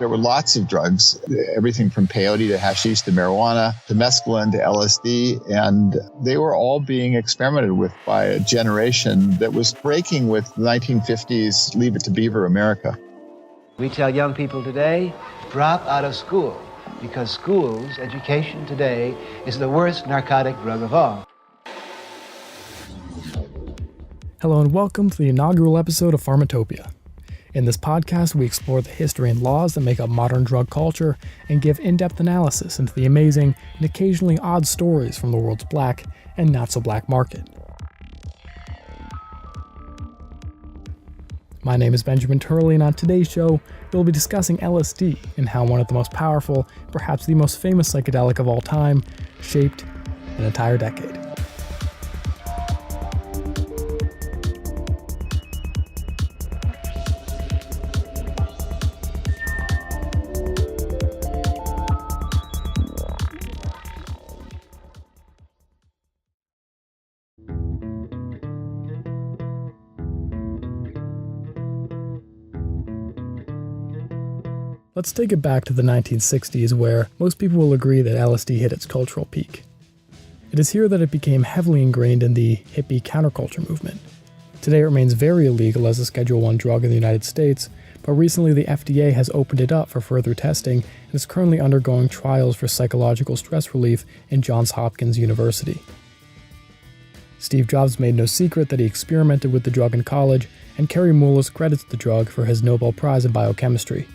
There were lots of drugs, everything from peyote to hashish to marijuana to mescaline to LSD, and they were all being experimented with by a generation that was breaking with the 1950s Leave It to Beaver America. We tell young people today, drop out of school, because school's education today is the worst narcotic drug of all. Hello and welcome to the inaugural episode of Pharmatopia. In this podcast, we explore the history and laws that make up modern drug culture and give in-depth analysis into the amazing and occasionally odd stories from the world's black and not-so-black market. My name is Benjamin Turley, and on today's show, we'll be discussing LSD and how one of the most powerful, perhaps the most famous psychedelic of all time, shaped an entire decade. Let's take it back to the 1960s, where most people will agree that LSD hit its cultural peak. It is here that it became heavily ingrained in the hippie counterculture movement. Today it remains very illegal as a Schedule I drug in the United States, but recently the FDA has opened it up for further testing and is currently undergoing trials for psychological stress relief in Johns Hopkins University. Steve Jobs made no secret that he experimented with the drug in college, and Kary Mullis credits the drug for his Nobel Prize in biochemistry.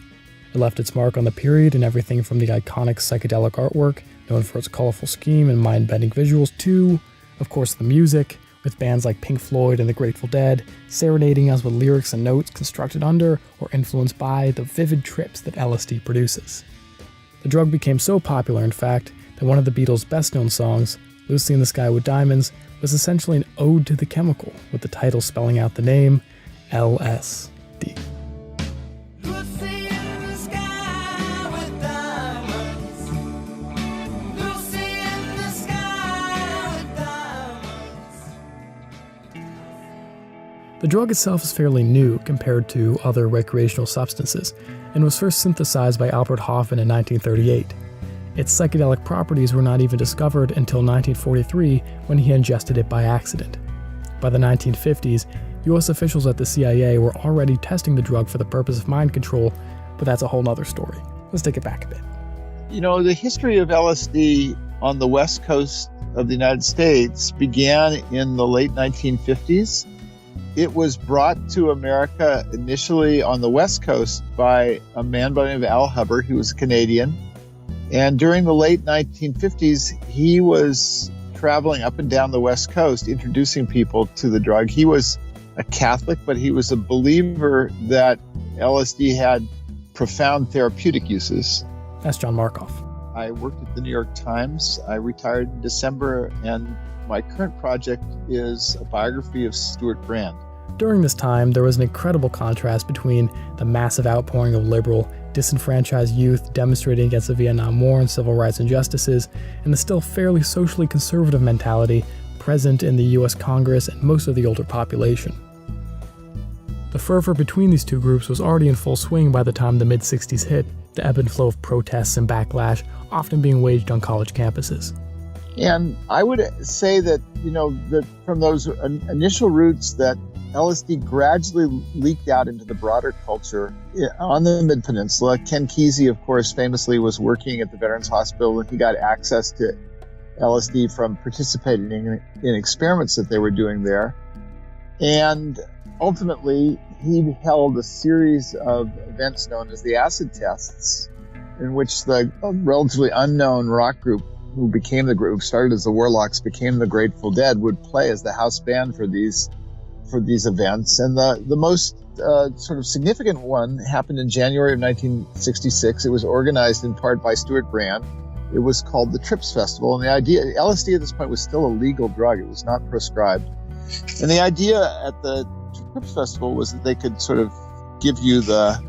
It left its mark on the period in everything from the iconic psychedelic artwork, known for its colorful scheme and mind-bending visuals, to, of course, the music, with bands like Pink Floyd and the Grateful Dead serenading us with lyrics and notes constructed under or influenced by the vivid trips that LSD produces. The drug became so popular, in fact, that one of the Beatles' best-known songs, Lucy in the Sky with Diamonds, was essentially an ode to the chemical, with the title spelling out the name LSD. The drug itself is fairly new compared to other recreational substances, and was first synthesized by Albert Hofmann in 1938. Its psychedelic properties were not even discovered until 1943, when he ingested it by accident. By the 1950s, US officials at the CIA were already testing the drug for the purpose of mind control, but that's a whole nother story. Let's take it back a bit. You know, the history of LSD on the west coast of the United States began in the late 1950s. It was brought to America initially on the West Coast by a man by the name of Al Hubbard, who was a Canadian. And during the late 1950s, he was traveling up and down the West Coast, introducing people to the drug. He was a Catholic, but he was a believer that LSD had profound therapeutic uses. That's John Markoff. I worked at the New York Times. I retired in December, and my current project is a biography of Stewart Brand. During this time, there was an incredible contrast between the massive outpouring of liberal, disenfranchised youth demonstrating against the Vietnam War and civil rights injustices, and the still fairly socially conservative mentality present in the US Congress and most of the older population. The fervor between these two groups was already in full swing by the time the mid-60s hit, the ebb and flow of protests and backlash often being waged on college campuses. And I would say that, that from those initial roots that LSD gradually leaked out into the broader culture on the Mid-Peninsula. Ken Kesey, of course, famously was working at the Veterans Hospital, and he got access to LSD from participating in experiments that they were doing there. And ultimately, he held a series of events known as the acid tests, in which the relatively unknown rock group who became the group, started as the Warlocks, became the Grateful Dead, would play as the house band for these events. And the most sort of significant one happened in January of 1966. It was organized in part by Stewart Brand. It was called the Trips Festival. And the idea, LSD at this point was still a legal drug. It was not prescribed. And the idea at the Trips Festival was that they could sort of give you the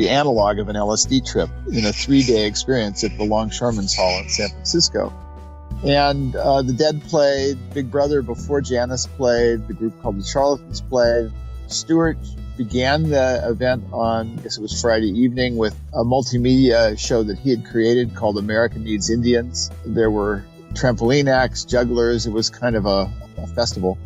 analog of an LSD trip in a 3-day experience at the Longshoremen's Hall in San Francisco. And the Dead played, Big Brother before Janis played, the group called the Charlatans played. Stewart began the event on, I guess it was Friday evening, with a multimedia show that he had created called America Needs Indians. There were trampoline acts, jugglers. It was kind of a festival.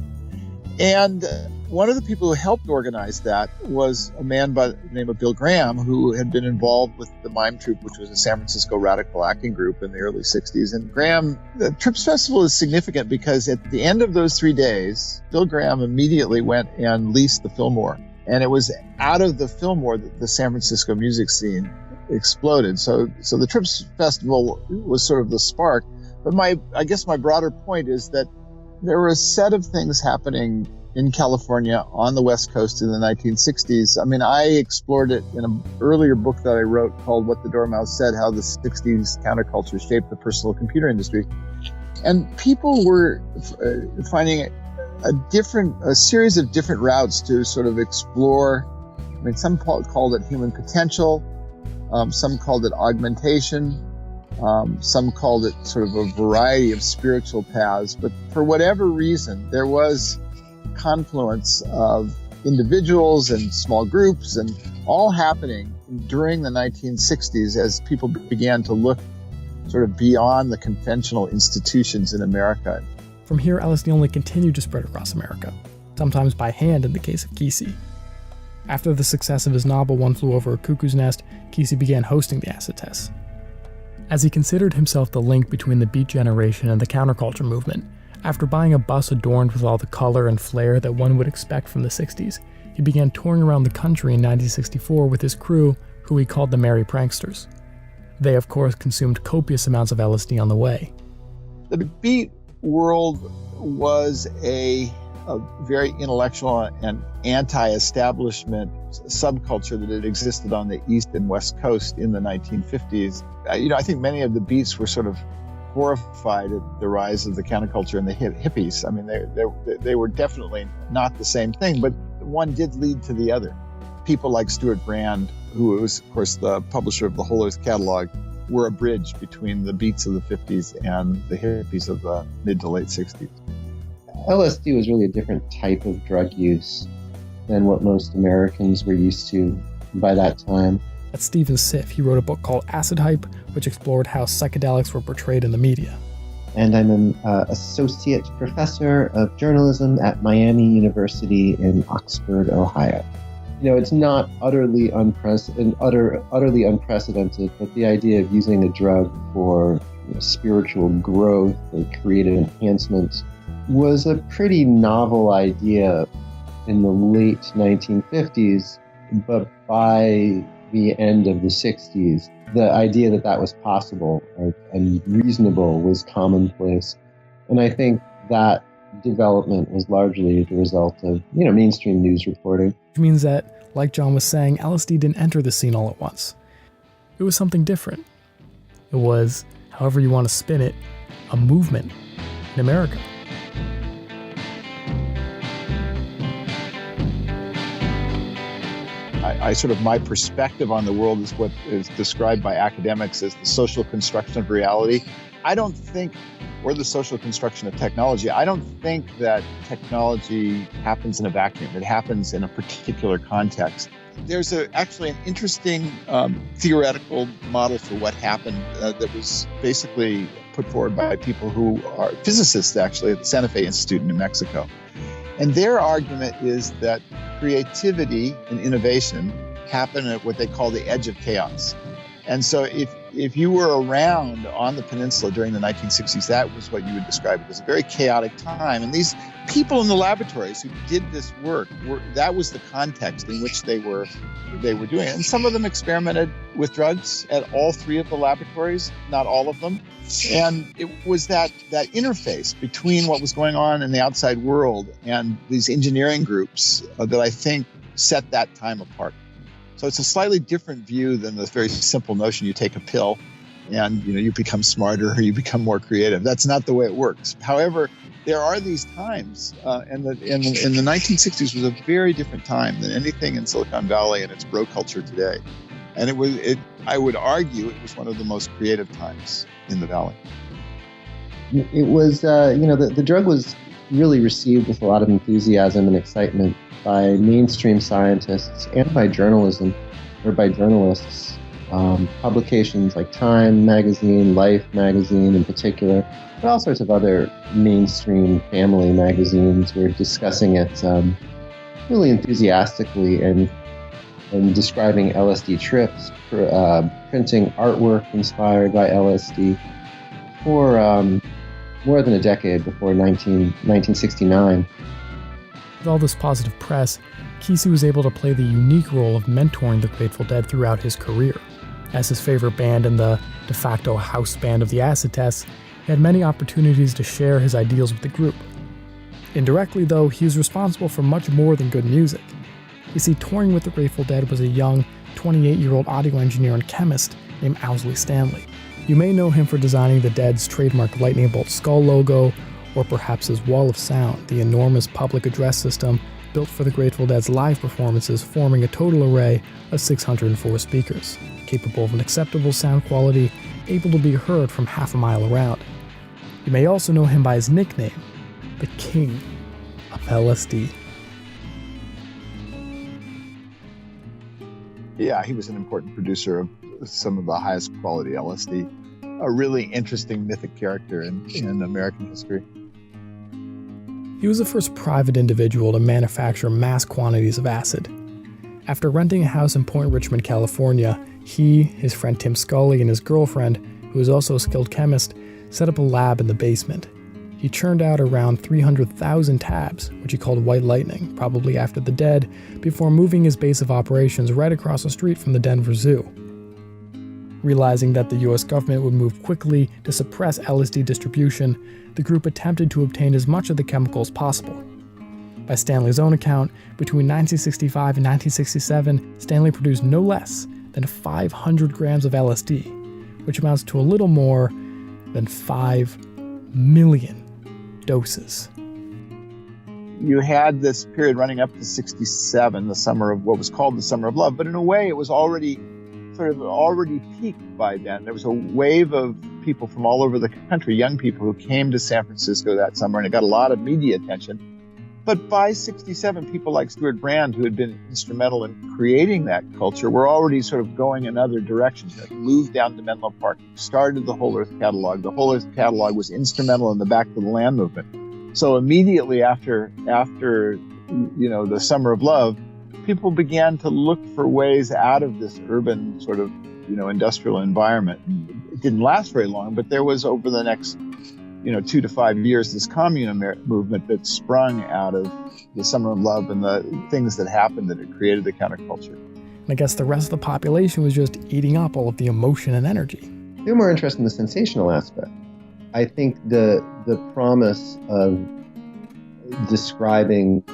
And one of the people who helped organize that was a man by the name of Bill Graham, who had been involved with the Mime Troupe, which was a San Francisco radical acting group in the early 60s. And Graham, the Trips Festival is significant because at the end of those 3 days, Bill Graham immediately went and leased the Fillmore. And it was out of the Fillmore that the San Francisco music scene exploded. So the Trips Festival was sort of the spark. But I guess my broader point is that there were a set of things happening in California on the West Coast in the 1960s. I mean, I explored it in an earlier book that I wrote called What the Dormouse Said, How the 60s Counterculture Shaped the Personal Computer Industry. And people were finding a series of different routes to sort of explore. I mean, some called it human potential, some called it augmentation, some called it sort of a variety of spiritual paths. But for whatever reason, there was confluence of individuals and small groups and all happening during the 1960s as people began to look sort of beyond the conventional institutions in America. From here, LSD only continued to spread across America, sometimes by hand in the case of Kesey. After the success of his novel One Flew Over a Cuckoo's Nest, Kesey began hosting the acid tests. As he considered himself the link between the Beat Generation and the counterculture movement, after buying a bus adorned with all the color and flair that one would expect from the 60s, he began touring around the country in 1964 with his crew, who he called the Merry Pranksters. They, of course, consumed copious amounts of LSD on the way. The Beat world was a very intellectual and anti-establishment subculture that had existed on the East and West Coast in the 1950s. I think many of the Beats were sort of horrified at the rise of the counterculture and the hippies. I mean, they were definitely not the same thing, but one did lead to the other. People like Stuart Brand, who was, of course, the publisher of the Whole Earth catalog, were a bridge between the Beats of the 50s and the hippies of the mid to late 60s. LSD was really a different type of drug use than what most Americans were used to by that time. That's Stephen Siff. He wrote a book called Acid Hype, which explored how psychedelics were portrayed in the media. And I'm an associate professor of journalism at Miami University in Oxford, Ohio. It's not utterly unprecedented, but the idea of using a drug for spiritual growth or creative enhancement was a pretty novel idea in the late 1950s, but by the end of the 60s, the idea that was possible and reasonable was commonplace. And I think that development was largely the result of, mainstream news reporting. Which means that, like John was saying, LSD didn't enter the scene all at once. It was something different. It was, however you want to spin it, a movement in America. My perspective on the world is what is described by academics as the social construction of reality. Or the social construction of technology. I don't think that technology happens in a vacuum. It happens in a particular context. There's actually an interesting theoretical model for what happened that was basically put forward by people who are physicists, actually, at the Santa Fe Institute in New Mexico. And their argument is that creativity and innovation happen at what they call the edge of chaos. And so if you were around on the peninsula during the 1960s, that was what you would describe as a very chaotic time. And these people in the laboratories who did this work, that was the context in which they were doing it. And some of them experimented with drugs at all three of the laboratories, not all of them. And it was that interface between what was going on in the outside world and these engineering groups that I think set that time apart. So it's a slightly different view than the very simple notion you take a pill and you become smarter or you become more creative. That's not the way it works. However, there are these times, and in the 1960s was a very different time than anything in Silicon Valley and its bro culture today. And I would argue it was one of the most creative times in the Valley. It was, the drug was really received with a lot of enthusiasm and excitement by mainstream scientists and by journalism, or by journalists. Publications like Time magazine, Life magazine in particular, but all sorts of other mainstream family magazines were discussing it really enthusiastically and describing LSD trips, printing artwork inspired by LSD for more than a decade before 1969. With all this positive press, Kesey was able to play the unique role of mentoring the Grateful Dead throughout his career. As his favorite band and the de facto house band of the acid tests, he had many opportunities to share his ideals with the group. Indirectly, though, he was responsible for much more than good music. You see, touring with the Grateful Dead was a young, 28-year-old audio engineer and chemist named Owsley Stanley. You may know him for designing the Dead's trademark lightning bolt skull logo, or perhaps his Wall of Sound, the enormous public address system built for the Grateful Dead's live performances, forming a total array of 604 speakers, capable of an acceptable sound quality, able to be heard from half a mile around. You may also know him by his nickname, the King of LSD. Yeah, he was an important producer of some of the highest quality LSD. A really interesting mythic character in American history. He was the first private individual to manufacture mass quantities of acid. After renting a house in Point Richmond, California, he, his friend Tim Scully, and his girlfriend, who was also a skilled chemist, set up a lab in the basement. He churned out around 300,000 tabs, which he called White Lightning, probably after the Dead, before moving his base of operations right across the street from the Denver Zoo. Realizing that the US government would move quickly to suppress LSD distribution, the group attempted to obtain as much of the chemical as possible. By Stanley's own account, between 1965 and 1967, Stanley produced no less than 500 grams of LSD, which amounts to a little more than 5 million doses. You had this period running up to 67, the summer of what was called the Summer of Love, but in a way it was already peaked by then. There was a wave of people from all over the country, young people who came to San Francisco that summer, and it got a lot of media attention. But by 67, people like Stuart Brand, who had been instrumental in creating that culture, were already sort of going in other directions. They moved down to Menlo Park, started the Whole Earth Catalog. The Whole Earth Catalog was instrumental in the Back to the Land movement. So immediately after the Summer of Love, people began to look for ways out of this urban sort of, industrial environment. It didn't last very long, but there was over the next, 2 to 5 years, this commune movement that sprung out of the Summer of Love and the things that happened that had created the counterculture. And I guess the rest of the population was just eating up all of the emotion and energy. You're more interested in the sensational aspect. I think the promise of describing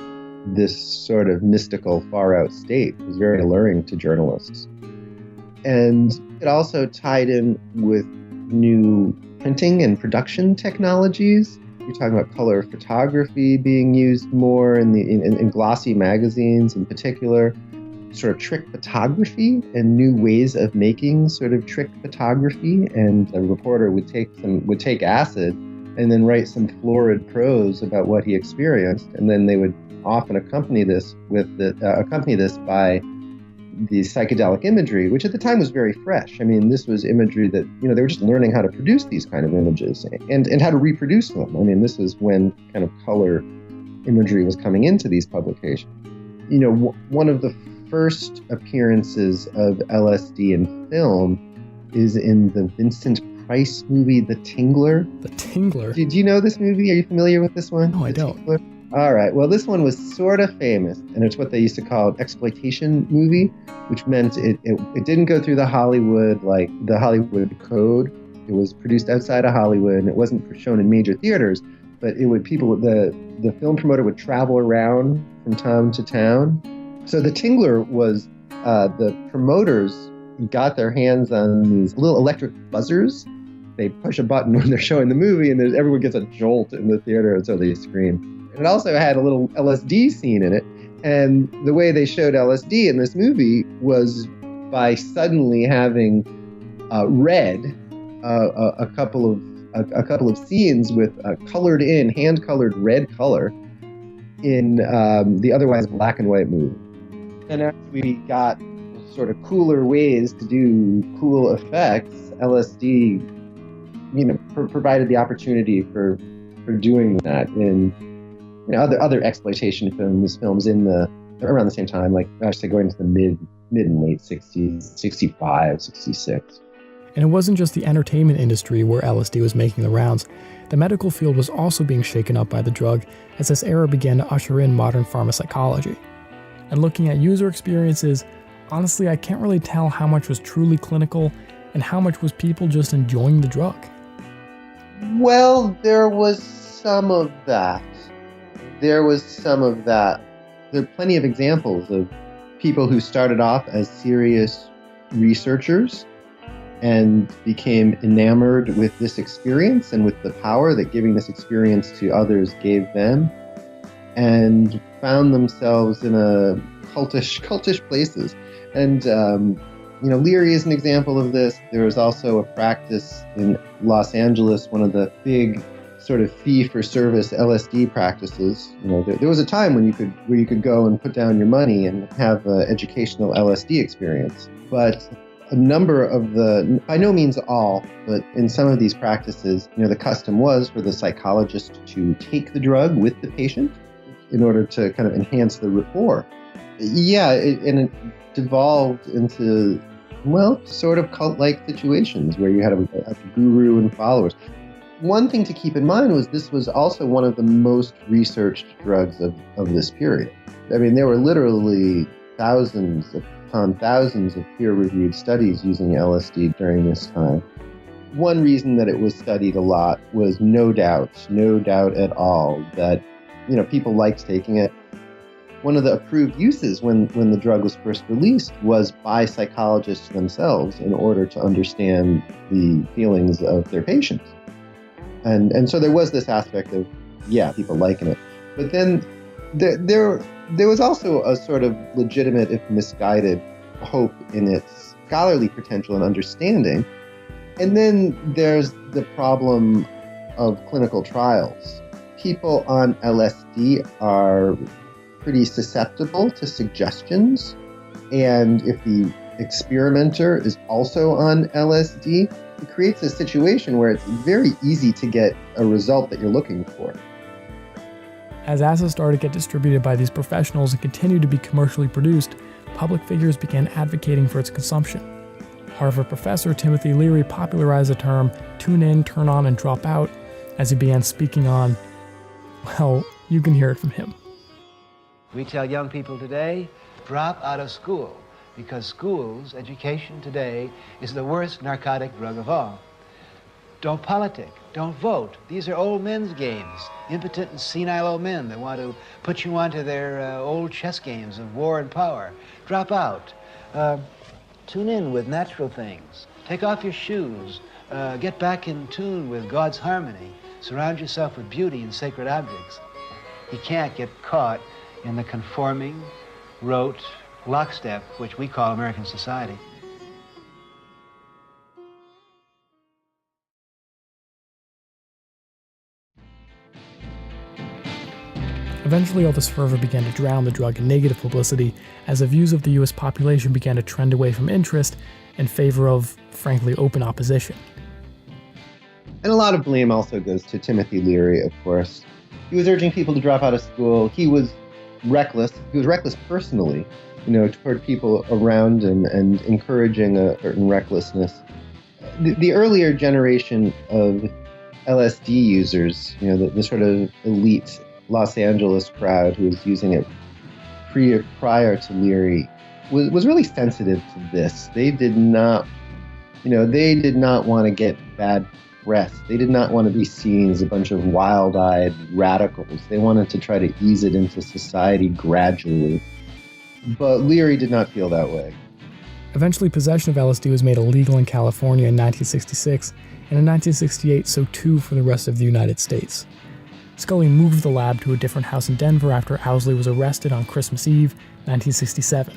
this sort of mystical, far-out state was very alluring to journalists. And it also tied in with new printing and production technologies. You're talking about color photography being used more in glossy magazines in particular, sort of trick photography and new ways of making sort of trick photography. And a reporter would take acid and then write some florid prose about what he experienced, and then they would often accompany this by the psychedelic imagery, which at the time was very fresh. I mean, this was imagery that, they were just learning how to produce these kind of images and how to reproduce them. I mean, this was when kind of color imagery was coming into these publications. One of the first appearances of LSD in film is in the Vincent Price movie, The Tingler. The Tingler? Did you know this movie? Are you familiar with this one? No, I don't. Tingler? All right. Well, this one was sort of famous, and it's what they used to call an exploitation movie, which meant it didn't go through the Hollywood code. It was produced outside of Hollywood, and it wasn't shown in major theaters. But the film promoter would travel around from town to town. So The Tingler was the promoters got their hands on these little electric buzzers. They push a button when they're showing the movie, and everyone gets a jolt in the theater, and so they scream. And it also had a little LSD scene in it. And the way they showed LSD in this movie was by suddenly having read a couple of a couple of scenes with hand-colored red color in the otherwise black and white movie. And as we got sort of cooler ways to do cool effects, LSD, provided the opportunity for doing that in other exploitation films in around the same time, like actually going to the mid and late 60s, 65, 66. And it wasn't just the entertainment industry where LSD was making the rounds. The medical field was also being shaken up by the drug as this era began to usher in modern pharmacology. And looking at user experiences, honestly, I can't really tell how much was truly clinical and how much was people just enjoying the drug. Well, there was some of that. There are plenty of examples of people who started off as serious researchers and became enamored with this experience and with the power that giving this experience to others gave them, and found themselves in a cultish places. And Leary is an example of this. There was also a practice in Los Angeles, one of the big sort of fee-for-service LSD practices. There was a time when you could go and put down your money and have an educational LSD experience. But a number of by no means all, but in some of these practices, the custom was for the psychologist to take the drug with the patient in order to kind of enhance the rapport. Yeah, and it devolved into, sort of cult-like situations where you had a guru and followers. One thing to keep in mind was this was also one of the most researched drugs of this period. I mean, there were literally thousands upon thousands of peer-reviewed studies using LSD during this time. One reason that it was studied a lot was no doubt at all that, people liked taking it. One of the approved uses when the drug was first released was by psychologists themselves in order to understand the feelings of their patients. And so there was this aspect of, people liking it. But then there was also a sort of legitimate, if misguided, hope in its scholarly potential and understanding. And then there's the problem of clinical trials. People on LSD are pretty susceptible to suggestions. And if the experimenter is also on LSD, it creates a situation where it's very easy to get a result that you're looking for. As acid started to get distributed by these professionals and continued to be commercially produced, public figures began advocating for its consumption. Harvard professor Timothy Leary popularized the term tune in, turn on, and drop out as he began speaking on, you can hear it from him. We tell young people today, drop out of school, because school's education today is the worst narcotic drug of all. Don't politic, don't vote. These are old men's games, impotent and senile old men that want to put you onto their old chess games of war and power. Drop out. Tune in with natural things. Take off your shoes. Get back in tune with God's harmony. Surround yourself with beauty and sacred objects. You can't get caught in the conforming, rote, lockstep, which we call American society. Eventually, all this fervor began to drown the drug in negative publicity as the views of the US population began to trend away from interest in favor of, frankly, open opposition. And a lot of blame also goes to Timothy Leary, of course. He was urging people to drop out of school. He was reckless. He was reckless personally, toward people around him and encouraging a certain recklessness. The earlier generation of LSD users, the sort of elite Los Angeles crowd who was using it prior to Leary, was really sensitive to this. They did not want to get bad press. They did not want to be seen as a bunch of wild-eyed radicals. They wanted to try to ease it into society gradually. But Leary did not feel that way. Eventually, possession of LSD was made illegal in California in 1966, and in 1968, so too for the rest of the United States. Scully moved the lab to a different house in Denver after Owsley was arrested on Christmas Eve, 1967.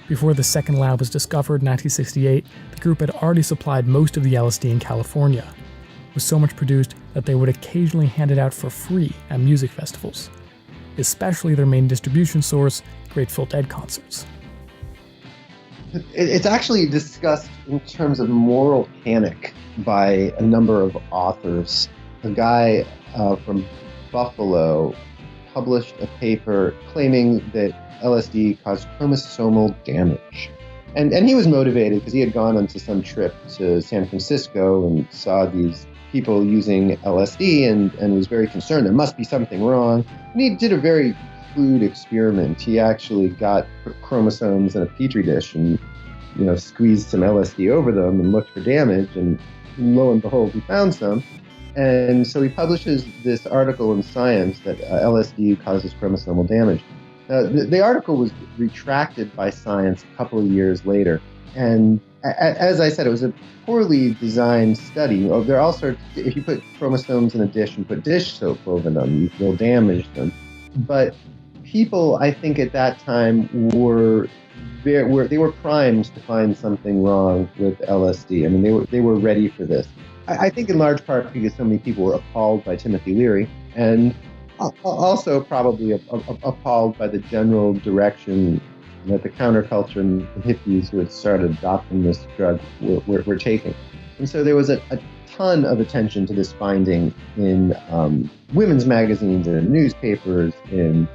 Before the second lab was discovered in 1968, the group had already supplied most of the LSD in California. was so much produced that they would occasionally hand it out for free at music festivals, especially their main distribution source, Grateful Dead concerts. It's actually discussed in terms of moral panic by a number of authors. A guy from Buffalo published a paper claiming that LSD caused chromosomal damage. And he was motivated because he had gone on to some trip to San Francisco and saw these people using LSD and was very concerned there must be something wrong. And he did a very crude experiment. He actually got chromosomes in a petri dish and squeezed some LSD over them and looked for damage, and lo and behold, he found some. And so he publishes this article in Science that LSD causes chromosomal damage. The article was retracted by Science a couple of years later. And as I said, it was a poorly designed study. There are all sorts, if you put chromosomes in a dish and put dish soap over them, you'll damage them. But people, I think at that time, they were primed to find something wrong with LSD. I mean, they were ready for this. I think in large part because so many people were appalled by Timothy Leary, and also probably appalled by the general direction that the counterculture and the hippies who had started adopting this drug were taking. And so there was a ton of attention to this finding in women's magazines and in newspapers, and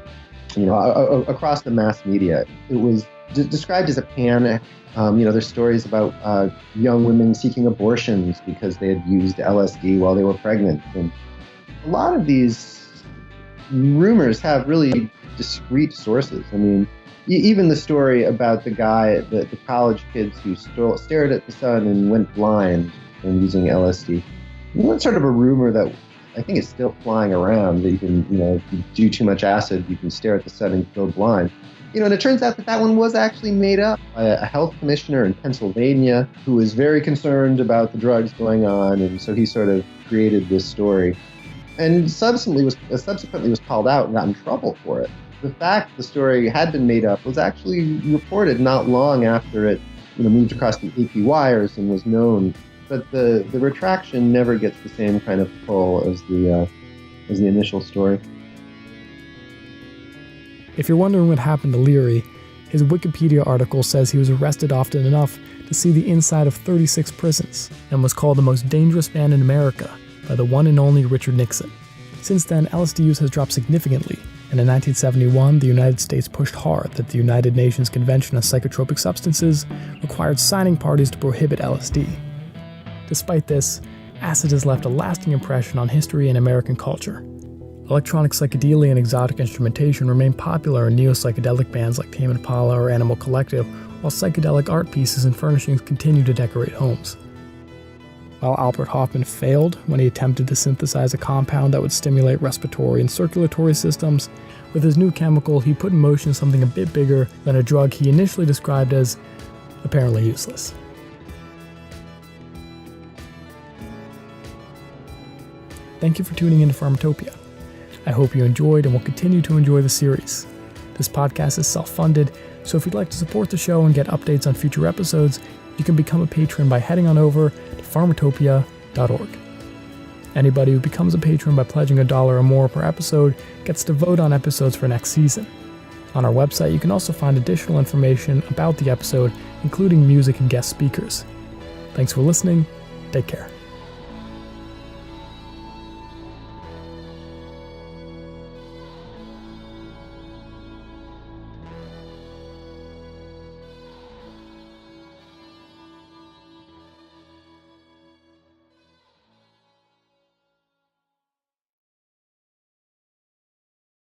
across the mass media. It was described as a panic. There's stories about young women seeking abortions because they had used LSD while they were pregnant. And a lot of these rumors have really discrete sources. I mean, even the story about the guy, the college kids who stared at the sun and went blind from using LSD. That's sort of a rumor that I think is still flying around, that you can, if you do too much acid, you can stare at the sun and go blind. And it turns out that one was actually made up by a health commissioner in Pennsylvania who was very concerned about the drugs going on, and so he sort of created this story. And subsequently was called out and got in trouble for it. The fact the story had been made up was actually reported not long after it moved across the AP wires and was known. But the retraction never gets the same kind of pull as the initial story. If you're wondering what happened to Leary, his Wikipedia article says he was arrested often enough to see the inside of 36 prisons and was called the most dangerous man in America by the one and only Richard Nixon. Since then, LSD use has dropped significantly, and in 1971, the United States pushed hard that the United Nations Convention on Psychotropic Substances required signing parties to prohibit LSD. Despite this, acid has left a lasting impression on history and American culture. Electronic psychedelia and exotic instrumentation remain popular in neo-psychedelic bands like Tame Impala or Animal Collective, while psychedelic art pieces and furnishings continue to decorate homes. While Albert Hofmann failed when he attempted to synthesize a compound that would stimulate respiratory and circulatory systems, with his new chemical he put in motion something a bit bigger than a drug he initially described as apparently useless. Thank you for tuning in to Pharmatopia. I hope you enjoyed and will continue to enjoy the series. This podcast is self-funded, so if you'd like to support the show and get updates on future episodes, you can become a patron by heading on over to pharmatopia.org. Anybody who becomes a patron by pledging $1 or more per episode gets to vote on episodes for next season. On our website, you can also find additional information about the episode, including music and guest speakers. Thanks for listening. Take care.